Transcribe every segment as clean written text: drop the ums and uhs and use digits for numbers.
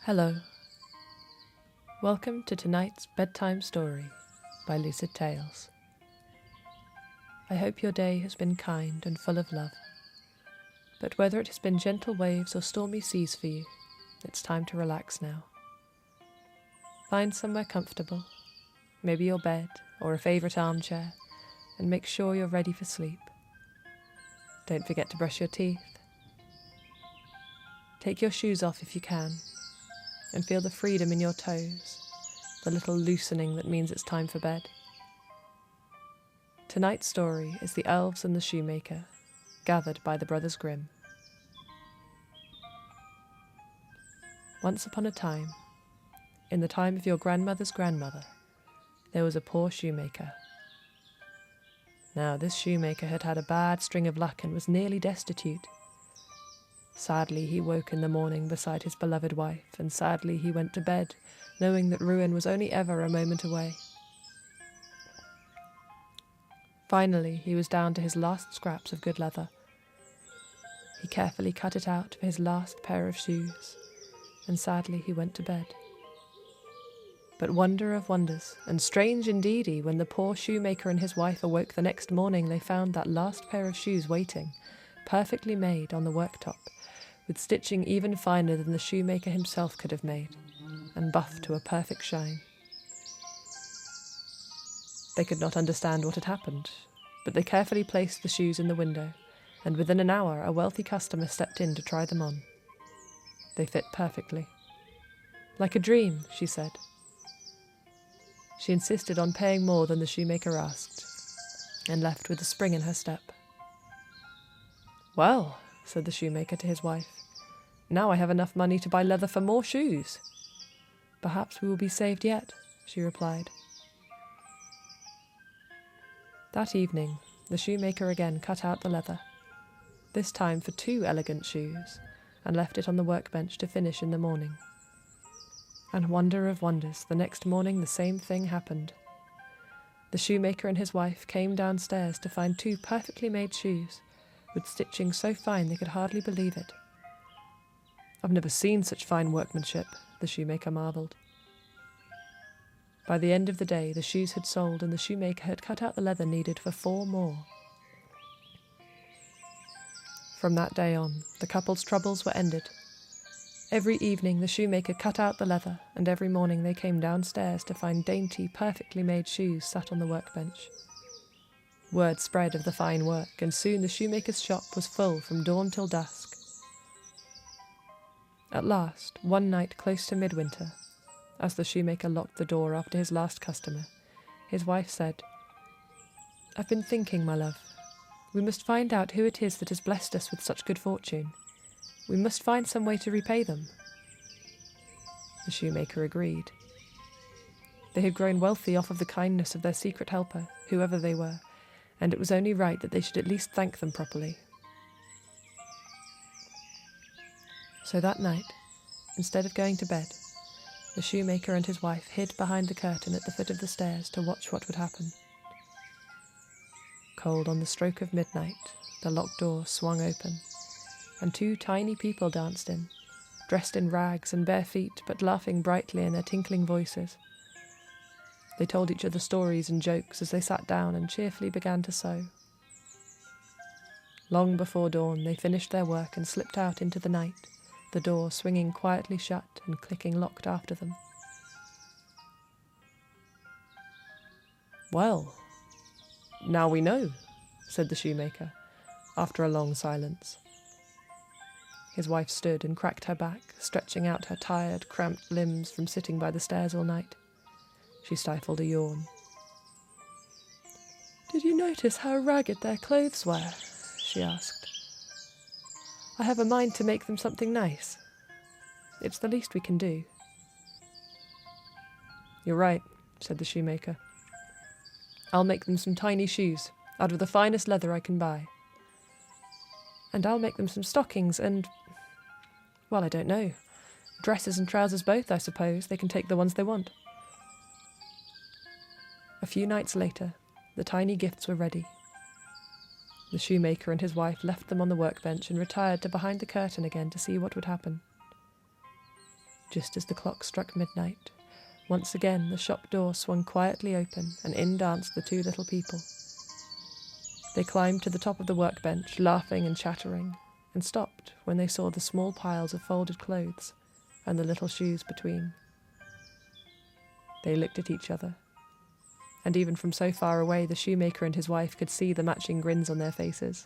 Hello. Welcome to tonight's bedtime story by Lucid Tales. I hope your day has been kind and full of love, but whether it has been gentle waves or stormy seas for you, it's time to relax now. Find somewhere comfortable, maybe your bed or a favourite armchair, and make sure you're ready for sleep. Don't forget to brush your teeth. Take your shoes off if you can, and feel the freedom in your toes, the little loosening that means it's time for bed. Tonight's story is the Elves and the Shoemaker, gathered by the Brothers Grimm. Once upon a time, in the time of your grandmother's grandmother, there was a poor shoemaker. Now this shoemaker had had a bad string of luck and was nearly destitute. Sadly he woke in the morning beside his beloved wife, and sadly he went to bed, knowing that ruin was only ever a moment away. Finally he was down to his last scraps of good leather. He carefully cut it out for his last pair of shoes, and sadly he went to bed. But wonder of wonders, and strange indeedy, when the poor shoemaker and his wife awoke the next morning, they found that last pair of shoes waiting, perfectly made, on the worktop, with stitching even finer than the shoemaker himself could have made, and buffed to a perfect shine. They could not understand what had happened, but they carefully placed the shoes in the window, and within an hour a wealthy customer stepped in to try them on. They fit perfectly. "Like a dream," she said. She insisted on paying more than the shoemaker asked, and left with a spring in her step. "Well," said the shoemaker to his wife, "now I have enough money to buy leather for more shoes." "Perhaps we will be saved yet," she replied. That evening, the shoemaker again cut out the leather, this time for 2 elegant shoes, and left it on the workbench to finish in the morning. And wonder of wonders, the next morning the same thing happened. The shoemaker and his wife came downstairs to find 2 perfectly made shoes, with stitching so fine they could hardly believe it. "I've never seen such fine workmanship," the shoemaker marvelled. By the end of the day the shoes had sold, and the shoemaker had cut out the leather needed for 4 more. From that day on, the couple's troubles were ended. Every evening the shoemaker cut out the leather, and every morning they came downstairs to find dainty, perfectly made shoes sat on the workbench. Word spread of the fine work, and soon the shoemaker's shop was full from dawn till dusk. At last, one night close to midwinter, as the shoemaker locked the door after his last customer, his wife said, "I've been thinking, my love. We must find out who it is that has blessed us with such good fortune. We must find some way to repay them." The shoemaker agreed. They had grown wealthy off of the kindness of their secret helper, whoever they were, and it was only right that they should at least thank them properly. So that night, instead of going to bed, the shoemaker and his wife hid behind the curtain at the foot of the stairs to watch what would happen. Cold on the stroke of midnight, the locked door swung open, and 2 tiny people danced in, dressed in rags and bare feet, but laughing brightly in their tinkling voices. They told each other stories and jokes as they sat down and cheerfully began to sew. Long before dawn they finished their work and slipped out into the night, the door swinging quietly shut and clicking locked after them. "Well, now we know," said the shoemaker, after a long silence. His wife stood and cracked her back, stretching out her tired, cramped limbs from sitting by the stairs all night. She stifled a yawn. "Did you notice how ragged their clothes were?" she asked. "I have a mind to make them something nice. It's the least we can do." "You're right," said the shoemaker. "I'll make them some tiny shoes, out of the finest leather I can buy. And I'll make them some stockings and, well, I don't know. Dresses and trousers both, I suppose. They can take the ones they want." A few nights later, the tiny gifts were ready. The shoemaker and his wife left them on the workbench and retired to behind the curtain again to see what would happen. Just as the clock struck midnight, once again the shop door swung quietly open, and in danced the two little people. They climbed to the top of the workbench, laughing and chattering, and stopped when they saw the small piles of folded clothes and the little shoes between. They looked at each other, and even from so far away the shoemaker and his wife could see the matching grins on their faces.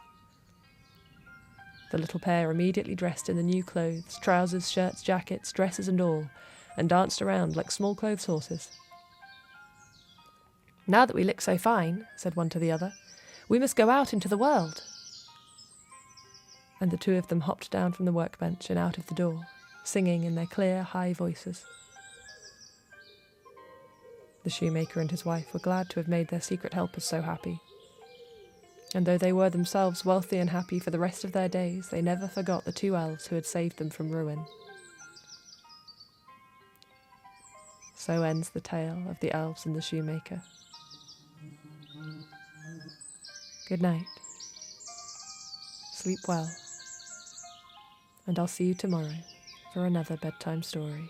The little pair immediately dressed in the new clothes, trousers, shirts, jackets, dresses and all, and danced around like small clothes horses. "Now that we look so fine," said one to the other, "we must go out into the world." And the two of them hopped down from the workbench and out of the door, singing in their clear, high voices. The shoemaker and his wife were glad to have made their secret helpers so happy. And though they were themselves wealthy and happy for the rest of their days, they never forgot the two elves who had saved them from ruin. So ends the tale of the elves and the shoemaker. Good night. Sleep well. And I'll see you tomorrow for another bedtime story.